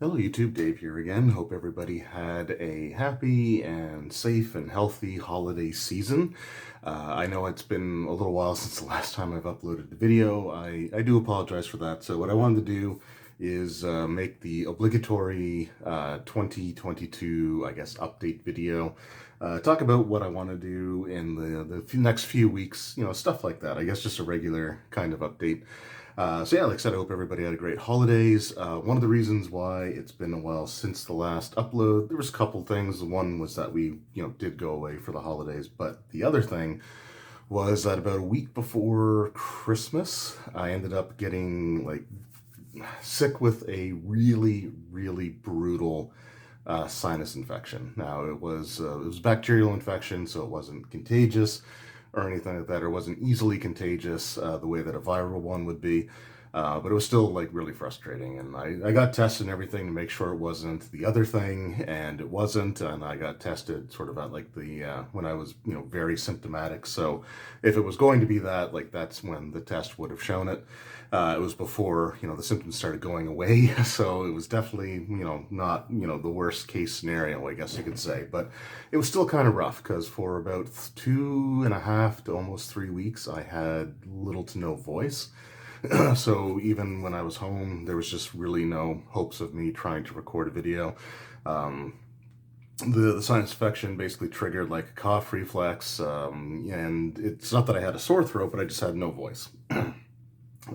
Hello YouTube, Dave here again. Hope everybody had a happy and safe and healthy holiday season. I know it's been a little while since the last time I've uploaded the video. I do apologize for that. So what I wanted to do is make the obligatory 2022, I guess, update video. Talk about what I want to do in the next few weeks, stuff like that. I guess just a regular kind of update. So yeah, like I said, I hope everybody had a great holidays. One of the reasons why it's been a while since the last upload, there was a couple things. One was that we, did go away for the holidays, but the other thing was that about a week before Christmas, I ended up getting sick with a really, really brutal sinus infection. Now it was bacterial infection, so it wasn't contagious or anything like that, or wasn't easily contagious the way that a viral one would be. But it was still really frustrating, and I got tested and everything to make sure it wasn't the other thing, and it wasn't. And I got tested sort of at when I was very symptomatic. So if it was going to be that, that's when the test would have shown it. It was before the symptoms started going away, so it was definitely not the worst case scenario, I guess you could say. But it was still kind of rough because for about 2.5 to almost 3 weeks, I had little to no voice. So even when I was home, there was just really no hopes of me trying to record a video. The sinus infection basically triggered a cough reflex, and it's not that I had a sore throat, but I just had no voice.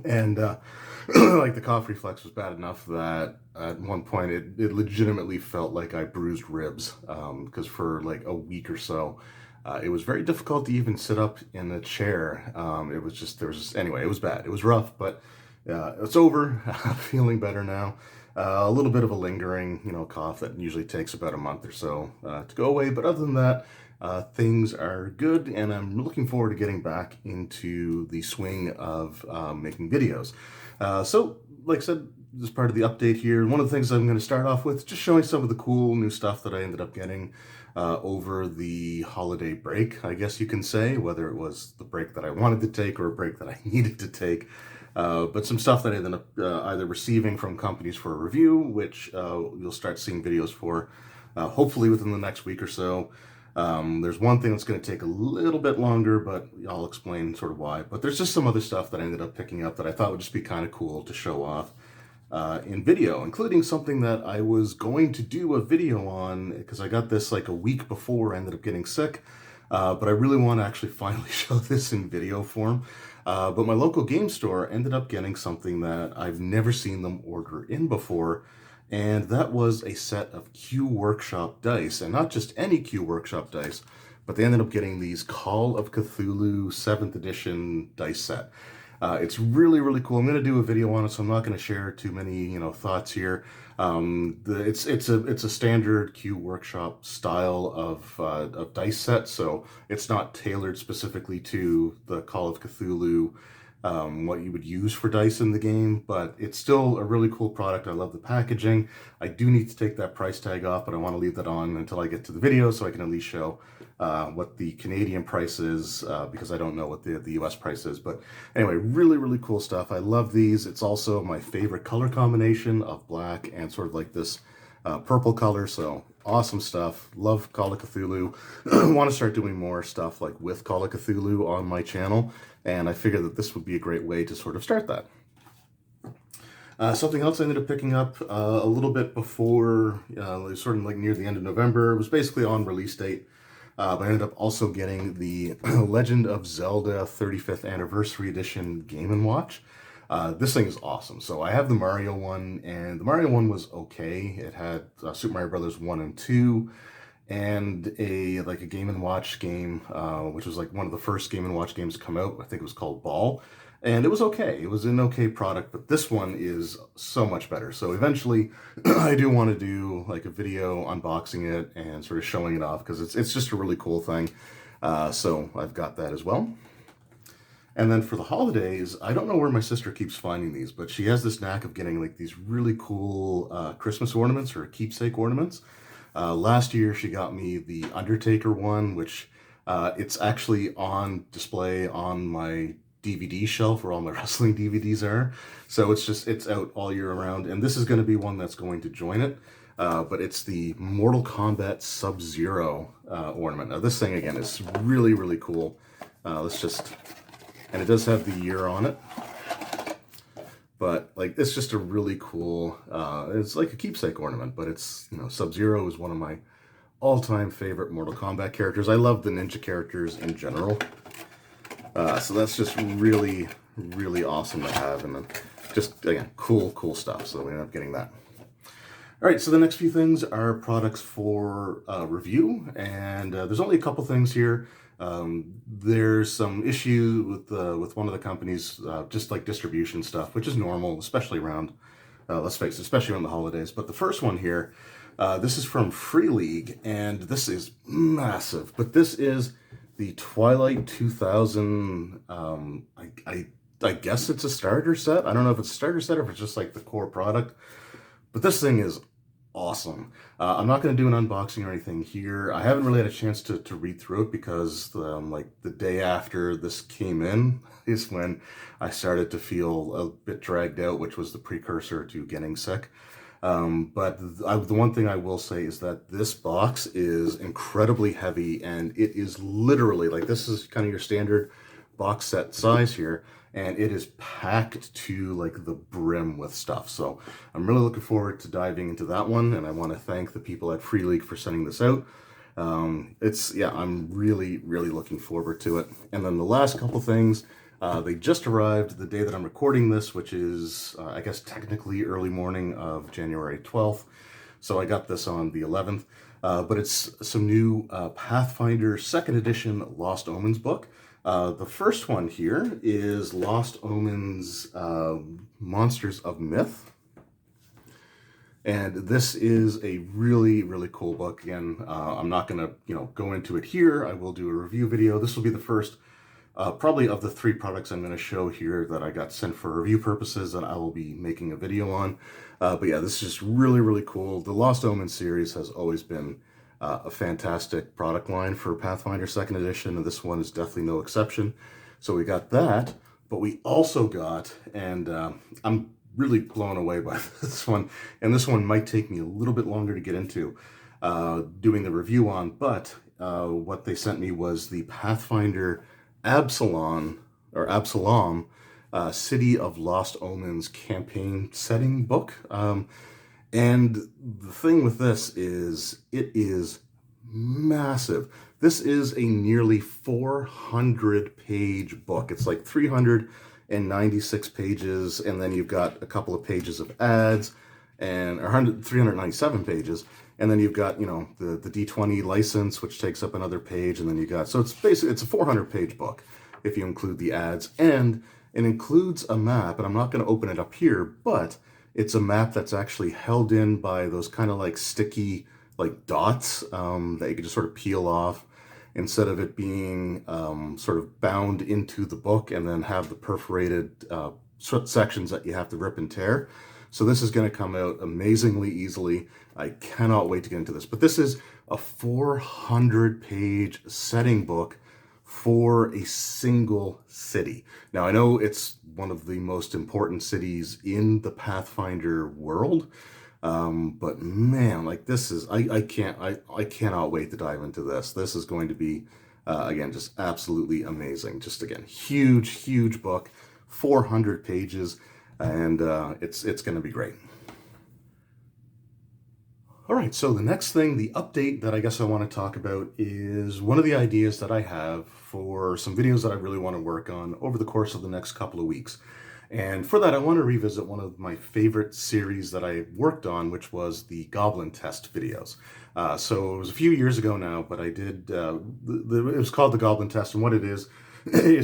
And the cough reflex was bad enough that at one point it legitimately felt like I bruised ribs, because for a week or so, it was very difficult to even sit up in a chair. Anyway, it was bad. It was rough, but it's over. Feeling better now. A little bit of a lingering, cough that usually takes about a month or so to go away. But other than that, things are good, and I'm looking forward to getting back into the swing of making videos. So, like I said, this is part of the update here. One of the things I'm going to start off with, just showing some of the cool new stuff that I ended up getting over the holiday break, I guess you can say, whether it was the break that I wanted to take or a break that I needed to take. But some stuff that I ended up either receiving from companies for a review, which you'll start seeing videos for hopefully within the next week or so. There's one thing that's going to take a little bit longer, but I'll explain sort of why. But there's just some other stuff that I ended up picking up that I thought would just be kind of cool to show off in video, including something that I was going to do a video on because I got this a week before I ended up getting sick. But I really want to actually finally show this in video form. But my local game store ended up getting something that I've never seen them order in before. And that was a set of Q Workshop dice, and not just any Q Workshop dice, but they ended up getting these Call of Cthulhu 7th edition dice set. It's really, really cool. I'm going to do a video on it, so I'm not going to share too many, thoughts here. It's a standard Q Workshop style of dice set, so it's not tailored specifically to the Call of Cthulhu, what you would use for dice in the game, but it's still a really cool product. I love the packaging. I do need to take that price tag off, but I want to leave that on until I get to the video so I can at least show what the Canadian price is, because I don't know what the US price is. But anyway, really, really cool stuff. I love these. It's also my favorite color combination of black and sort of this purple color, so awesome stuff. Love Call of Cthulhu. Want to start doing more stuff with Call of Cthulhu on my channel, and I figured that this would be a great way to sort of start that. Something else I ended up picking up a little bit before, sort of near the end of November. It was basically on release date. But I ended up also getting the Legend of Zelda 35th Anniversary Edition Game & Watch. This thing is awesome. So I have the Mario one, and the Mario one was okay. It had Super Mario Brothers 1 and 2, and a Game & Watch game, which was one of the first Game & Watch games to come out. I think it was called Ball. And it was okay. It was an okay product, but this one is so much better. So eventually, I do want to do a video unboxing it and sort of showing it off, because it's just a really cool thing. So I've got that as well. And then for the holidays, I don't know where my sister keeps finding these, but she has this knack of getting these really cool Christmas ornaments or keepsake ornaments. Last year, she got me the Undertaker one, which it's actually on display on my DVD shelf where all my wrestling DVDs are. So it's out all year round. And this is going to be one that's going to join it. But it's the Mortal Kombat Sub-Zero ornament. Now this thing, again, is really, really cool. And it does have the year on it. But like, it's just a really cool, it's like a keepsake ornament, but it's, you know, Sub-Zero is one of my all-time favorite Mortal Kombat characters. I love the ninja characters in general. So that's just really, really awesome to have. And just, again, cool stuff. So we ended up getting that. All right, so the next few things are products for review. And there's only a couple things here. There's some issue with one of the companies, just like distribution stuff, which is normal, especially around, let's face it, especially around the holidays. But the first one here, this is from Free League, and this is massive. But this is the Twilight 2000, I guess it's a starter set. I don't know if it's a starter set or if it's just like the core product. But this thing is awesome. I'm not going to do an unboxing or anything here. I haven't really had a chance to read through it because like the day after this came in is when I started to feel a bit dragged out, which was the precursor to getting sick. But the one thing I will say is that this box is incredibly heavy, and it is literally, like, this is kind of your standard box set size here, and it is packed to like the brim with stuff. So I'm really looking forward to diving into that one, and I want to thank the people at Free League for sending this out. I'm really looking forward to it. And then the last couple things, they just arrived the day that I'm recording this, which is I guess technically early morning of January 12th. So I got this on the 11th, but it's some new Pathfinder 2nd edition Lost Omens book. The first one here is Lost Omens Monsters of Myth. And this is a really cool book. Again, I'm not going to go into it here. I will do a review video. This will be the first probably of the 3 products I'm going to show here that I got sent for review purposes that I will be making a video on. But yeah, this is just really cool. The Lost Omens series has always been a fantastic product line for Pathfinder 2nd edition, and this one is definitely no exception. So we got that, but we also got, and I'm really blown away by this one, and this one might take me a little bit longer to get into doing the review on, but what they sent me was the Pathfinder Absalom, City of Lost Omens campaign setting book. And the thing with this is it is massive. This is a nearly 400-page book. It's like 396 pages, and then you've got a couple of pages of ads, and 397 pages, and then you've got, the D20 license, which takes up another page, and then you got, so it's basically, it's a 400-page book if you include the ads, and it includes a map, and I'm not going to open it up here, but it's a map that's actually held in by those kind of like sticky like dots that you can just sort of peel off, instead of it being sort of bound into the book and then have the perforated sections that you have to rip and tear. So this is going to come out amazingly easily. I cannot wait to get into this. But this is a 400-page setting book for a single city. Now, I know it's one of the most important cities in the Pathfinder world, but man, like, this is, I cannot wait to dive into this. This is going to be, again, just absolutely amazing. Just, again, huge book, 400 pages, and it's going to be great. All right, so the next thing, the update that I guess I want to talk about is one of the ideas that I have for some videos that I really want to work on over the course of the next couple of weeks. And for that, I want to revisit one of my favorite series that I worked on, which was the Goblin test videos. So it was a few years ago now, but I did, it was called the Goblin test, and what it is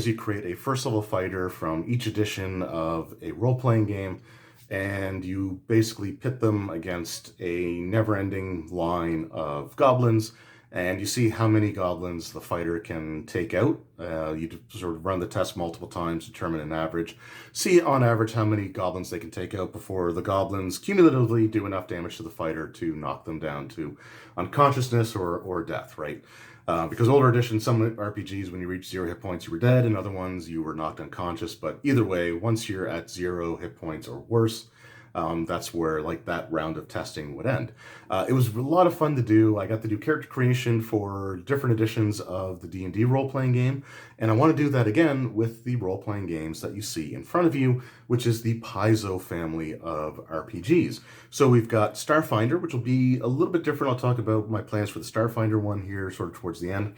you create a first level fighter from each edition of a role-playing game, and you basically pit them against a never-ending line of goblins, and you see how many goblins the fighter can take out. You sort of run the test multiple times, determine an average, see on average how many goblins they can take out before the goblins cumulatively do enough damage to the fighter to knock them down to unconsciousness or death, right? Because older editions, some RPGs, when you reach 0 hit points, you were dead, and other ones, you were knocked unconscious. But either way, once you're at 0 hit points or worse, that's where like that round of testing would end. It was a lot of fun to do. I got to do character creation for different editions of the D&D role-playing game, and I want to do that again with the role-playing games that you see in front of you, which is the Paizo family of RPGs. So we've got Starfinder, which will be a little bit different. I'll talk about my plans for the Starfinder one here sort of towards the end.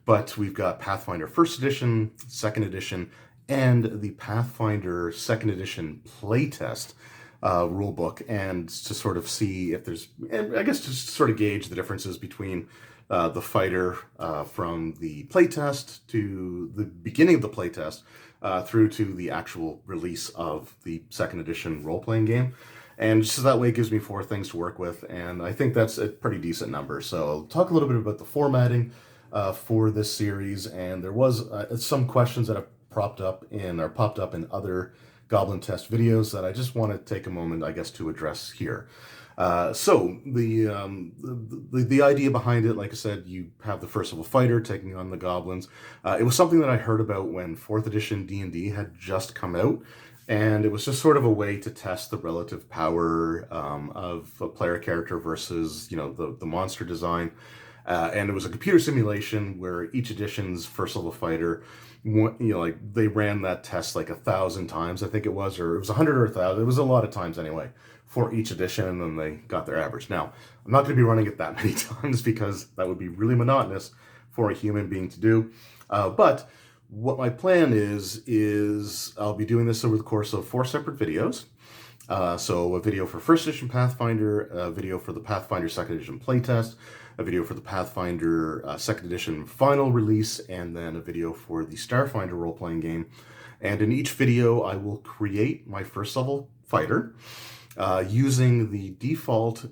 But we've got Pathfinder 1st Edition, 2nd Edition, and the Pathfinder 2nd Edition playtest rulebook, and to sort of see if there's, and I guess just sort of gauge the differences between the fighter from the playtest to the beginning of the playtest through to the actual release of the 2nd edition role-playing game. And so that way it gives me 4 things to work with, and I think that's a pretty decent number. So I'll talk a little bit about the formatting for this series, and there was some questions that have popped up in other Goblin test videos that I just want to take a moment, I guess, to address here. So the idea behind it, like I said, you have the first level fighter taking on the goblins. It was something that I heard about when 4th edition D&D had just come out, and it was just sort of a way to test the relative power of a player character versus, you know, the monster design. And it was a computer simulation where each edition's first level fighter, you know, like they ran that test like 1,000 times, I think it was, or it was 100 or 1,000. It was a lot of times anyway for each edition, and then they got their average. Now, I'm not going to be running it that many times because that would be really monotonous for a human being to do. But what my plan is I'll be doing this over the course of 4 separate videos. So a video for 1st edition Pathfinder, a video for the Pathfinder 2nd edition playtest, a video for the Pathfinder 2nd edition final release, and then a video for the Starfinder role-playing game. And in each video, I will create my first level fighter using the default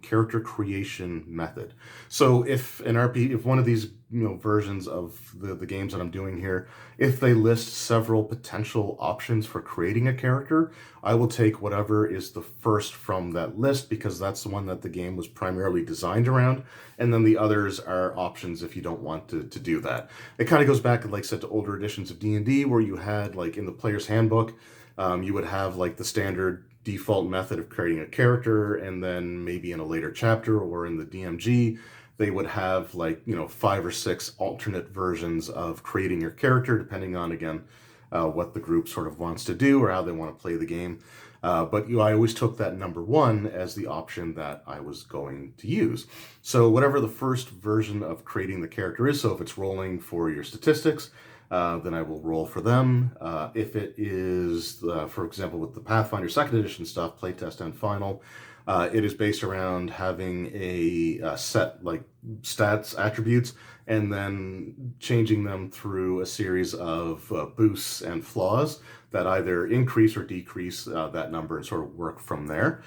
character creation method. So if one of these versions of the games that I'm doing here, if they list several potential options for creating a character, I will take whatever is the first from that list because that's the one that the game was primarily designed around, and then the others are options if you don't want to do that. It kind of goes back, like I said, to older editions of D&D where you had, like in the player's handbook, you would have like the standard default method of creating a character, and then maybe in a later chapter or in the DMG, they would have like, 5 or 6 alternate versions of creating your character, depending on, again, what the group sort of wants to do or how they want to play the game. But I always took that number 1 as the option that I was going to use. So whatever the first version of creating the character is, so if it's rolling for your statistics, then I will roll for them. If it is, for example, with the Pathfinder 2nd edition stuff, playtest and final, it is based around having a set like stats attributes and then changing them through a series of boosts and flaws that either increase or decrease that number and sort of work from there.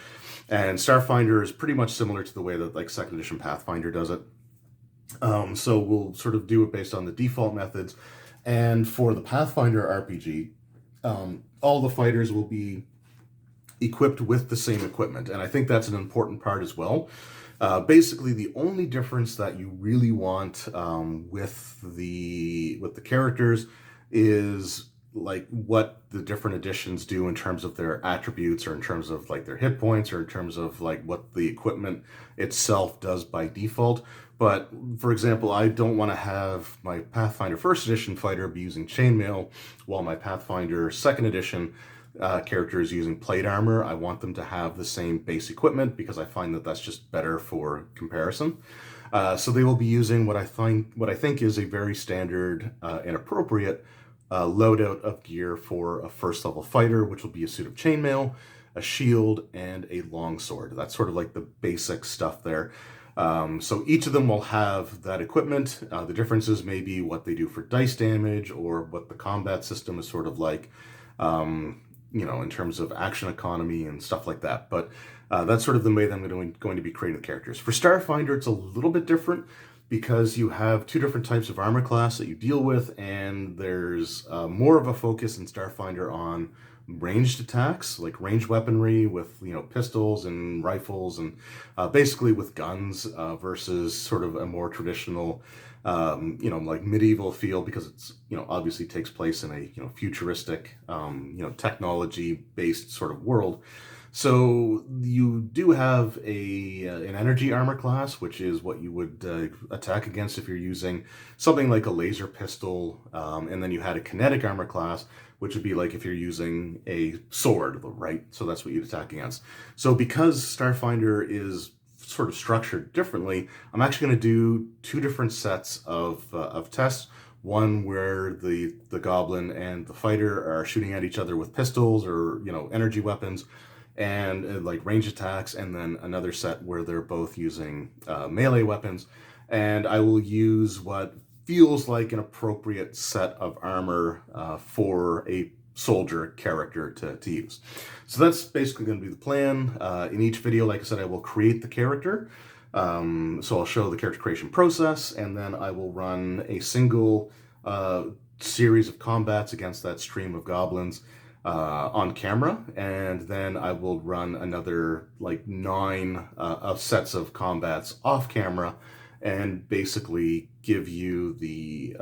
And Starfinder is pretty much similar to the way that like 2nd edition Pathfinder does it. So we'll sort of do it based on the default methods. And for the Pathfinder RPG, all the fighters will be equipped with the same equipment. And I think that's an important part as well. Basically, the only difference that you really want with the characters is like what the different editions do in terms of their attributes or in terms of like their hit points or in terms of like what the equipment itself does by default. But for example, I don't want to have my Pathfinder 1st edition fighter be using chainmail while my Pathfinder 2nd edition character is using plate armor. I want them to have the same base equipment because I find that that's just better for comparison. So they will be using what I think is a very standard and appropriate loadout of gear for a first level fighter, which will be a suit of chainmail, a shield, and a longsword. That's sort of like the basic stuff there. So each of them will have that equipment. The differences may be what they do for dice damage or what the combat system is sort of like, in terms of action economy and stuff like that. But that's sort of the way that I'm going to be creating the characters. For Starfinder, it's a little bit different because you have two different types of armor class that you deal with, and there's more of a focus in Starfinder on ranged attacks, like ranged weaponry with, you know, pistols and rifles and basically with guns versus sort of a more traditional, you know, like medieval feel, because it's, you know, obviously takes place in a, you know, futuristic, you know, technology-based sort of world. So you do have an energy armor class, which is what you would attack against if you're using something like a laser pistol, and then you had a kinetic armor class, which would be like if you're using a sword, right? So that's what you'd attack against. So because Starfinder is sort of structured differently, I'm actually going to do two different sets of tests. One where the goblin and the fighter are shooting at each other with pistols or, you know, energy weapons, and like range attacks, and then another set where they're both using melee weapons. And I will use what feels like an appropriate set of armor for a soldier character to use. So that's basically going to be the plan. In each video, like I said, I will create the character. So I'll show the character creation process, and then I will run a single series of combats against that stream of goblins on camera, and then I will run another like 9 sets of combats off camera, and basically give you the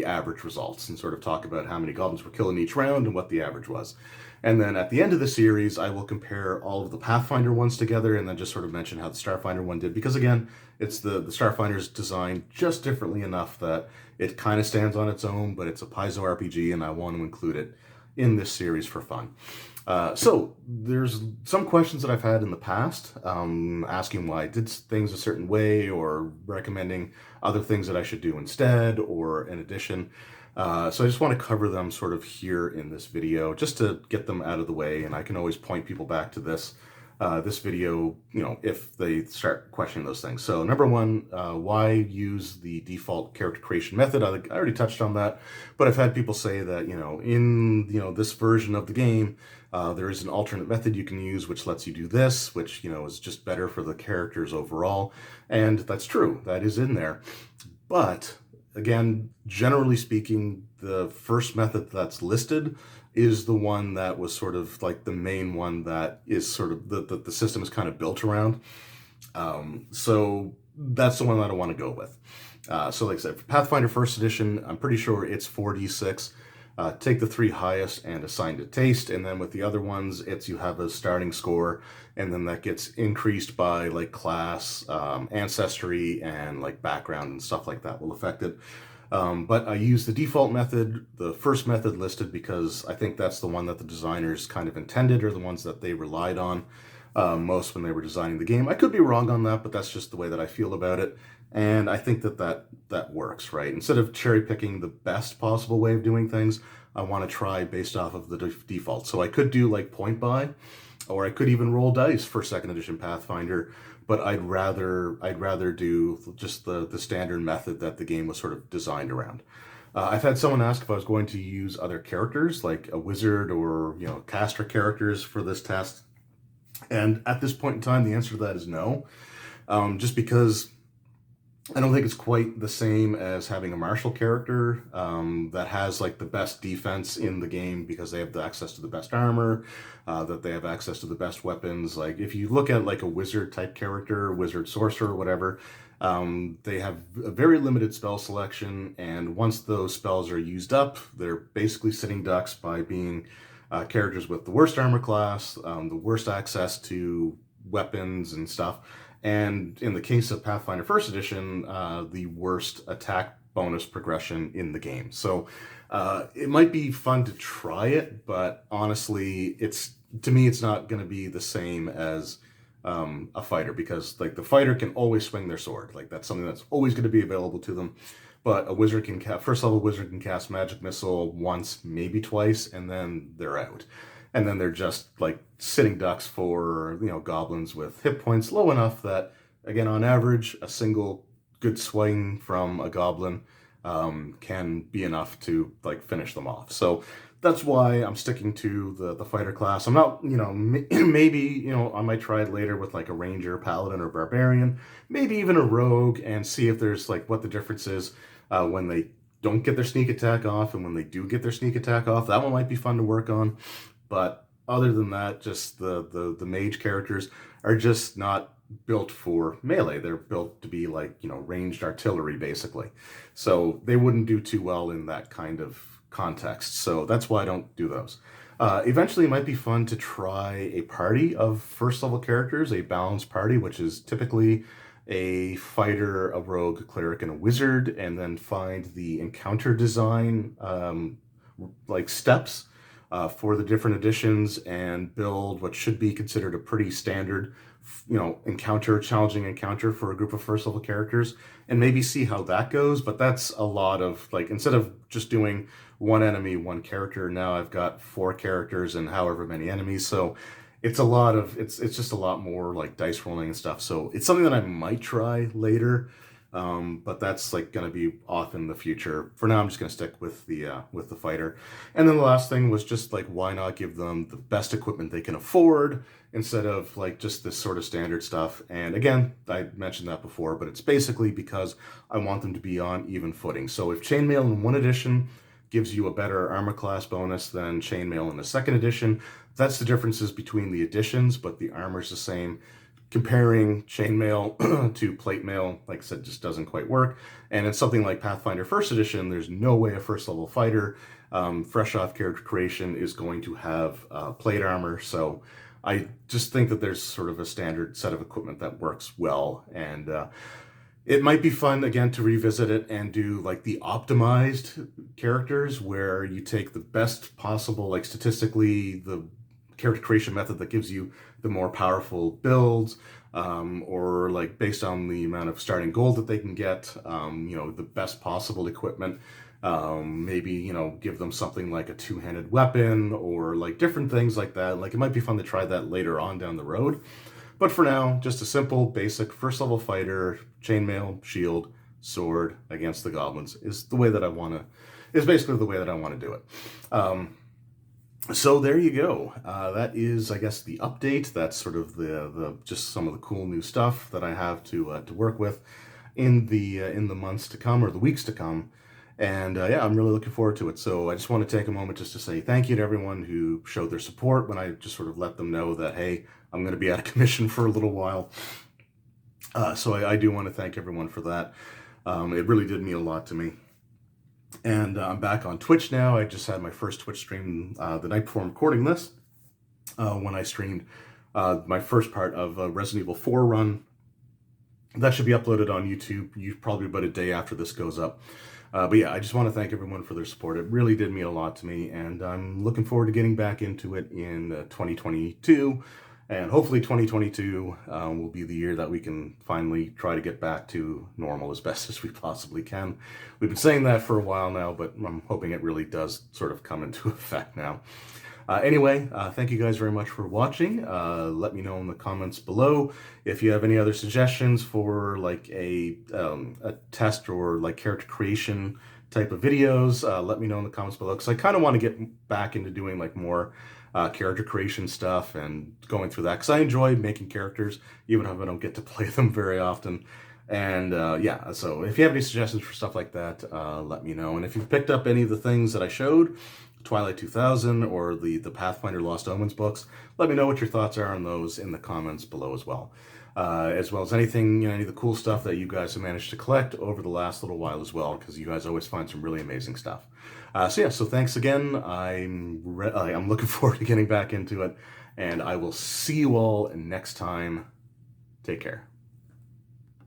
average results and sort of talk about how many goblins were killed in each round and what the average was. And then at the end of the series, I will compare all of the Pathfinder ones together, and then just sort of mention how the Starfinder one did, because again, it's the Starfinder's designed just differently enough that it kind of stands on its own, but it's a Paizo RPG, and I want to include it in this series for fun. So there's some questions that I've had in the past, asking why I did things a certain way, or recommending other things that I should do instead or in addition. So I just want to cover them sort of here in this video, just to get them out of the way, and I can always point people back to this video, you know, if they start questioning those things. So number one, why use the default character creation method? I already touched on that, but I've had people say that, you know, in, you know, this version of the game, there is an alternate method you can use which lets you do this, which, you know, is just better for the characters overall. And that's true, that is in there. But again, generally speaking, the first method that's listed is the one that was sort of like the main one that is sort of the system is kind of built around. So that's the one that I want to go with. So like I said, for Pathfinder First Edition, I'm pretty sure it's 4d6. Take the 3 highest and assign to taste, and then with the other ones, it's you have a starting score, and then that gets increased by like class, ancestry, and like background and stuff like that will affect it. But I use the default method, the first method listed, because I think that's the one that the designers kind of intended, or the ones that they relied on most when they were designing the game. I could be wrong on that, but that's just the way that I feel about it. And I think that works, right? Instead of cherry picking the best possible way of doing things, I want to try based off of the default. So I could do like point buy, or I could even roll dice for second edition Pathfinder, but I'd rather do just the standard method that the game was sort of designed around. I've had someone ask if I was going to use other characters, like a wizard or, you know, caster characters for this test. And at this point in time, the answer to that is no. Just because I don't think it's quite the same as having a martial character that has like the best defense in the game, because they have the access to the best armor, that they have access to the best weapons. Like if you look at like a wizard type character, wizard sorcerer, whatever, they have a very limited spell selection, and once those spells are used up, they're basically sitting ducks by being characters with the worst armor class, the worst access to weapons and stuff. And in the case of Pathfinder First Edition, the worst attack bonus progression in the game. So it might be fun to try it, but honestly, to me, it's not going to be the same as a fighter, because like the fighter can always swing their sword. Like that's something that's always going to be available to them. But a wizard can first level wizard can cast magic missile once, maybe twice, and then they're out. And then they're just like sitting ducks for, you know, goblins with hit points low enough that, again, on average, a single good swing from a goblin can be enough to like finish them off. So that's why I'm sticking to the fighter class. I'm not, maybe, I might try it later with like a ranger, paladin, or barbarian, maybe even a rogue, and see if there's like what the difference is when they don't get their sneak attack off and when they do get their sneak attack off. That one might be fun to work on. But other than that, just the mage characters are just not built for melee. They're built to be like, ranged artillery, basically. So they wouldn't do too well in that kind of context. So that's why I don't do those. Eventually, it might be fun to try a party of first level characters, a balanced party, which is typically a fighter, a rogue, a cleric, and a wizard, and then find the encounter design like steps for the different editions and build what should be considered a pretty standard challenging encounter for a group of first level characters, and maybe see how that goes. But that's a lot of, like, instead of just doing one enemy, one character, now I've got 4 characters and however many enemies. So it's a lot of, it's just a lot more like dice rolling and stuff. So it's something that I might try later. But that's like going to be off in the future. For now, I'm just going to stick with the fighter. And then the last thing was just like, why not give them the best equipment they can afford instead of like just this sort of standard stuff. And again, I mentioned that before, but it's basically because I want them to be on even footing. So if chainmail in 1 edition gives you a better armor class bonus than chainmail in the 2nd edition, that's the differences between the editions, but the armor's the same. Comparing chainmail to plate mail, like I said, just doesn't quite work. And in something like Pathfinder 1st Edition, there's no way a first level fighter, fresh off character creation, is going to have plate armor. So I just think that there's sort of a standard set of equipment that works well. And it might be fun, again, to revisit it and do like the optimized characters where you take the best possible, like statistically, the character creation method that gives you the more powerful builds, or like based on the amount of starting gold that they can get, the best possible equipment. Maybe, give them something like a 2-handed weapon or like different things like that. Like it might be fun to try that later on down the road. But for now, just a simple, basic first level fighter, chainmail, shield, sword against the goblins is basically the way that I want to do it. So there you go. That is, I guess, the update. That's sort of the just some of the cool new stuff that I have to work with in the months to come, or the weeks to come. And yeah, I'm really looking forward to it. So I just want to take a moment just to say thank you to everyone who showed their support when I just sort of let them know that, hey, I'm going to be out of commission for a little while. So I do want to thank everyone for that. It really did mean a lot to me. And I'm back on Twitch now. I just had my first Twitch stream the night before I'm recording this, when I streamed my first part of Resident Evil 4 run. That should be uploaded on YouTube probably about a day after this goes up. But yeah, I just want to thank everyone for their support. It really did mean a lot to me, and I'm looking forward to getting back into it in 2022. And hopefully 2022 will be the year that we can finally try to get back to normal as best as we possibly can. We've been saying that for a while now, but I'm hoping it really does sort of come into effect now. Anyway, thank you guys very much for watching. Let me know in the comments below if you have any other suggestions for like a test or like character creation type of videos. Let me know in the comments below, because I kind of want to get back into doing like more character creation stuff and going through that, because I enjoy making characters, even if I don't get to play them very often. And yeah, so if you have any suggestions for stuff like that, let me know. And if you've picked up any of the things that I showed, Twilight 2000 or the Pathfinder Lost Omens books, let me know what your thoughts are on those in the comments below as well. As well as anything, any of the cool stuff that you guys have managed to collect over the last little while as well, because you guys always find some really amazing stuff. So yeah, so thanks again. I'm looking forward to getting back into it, and I will see you all next time. Take care.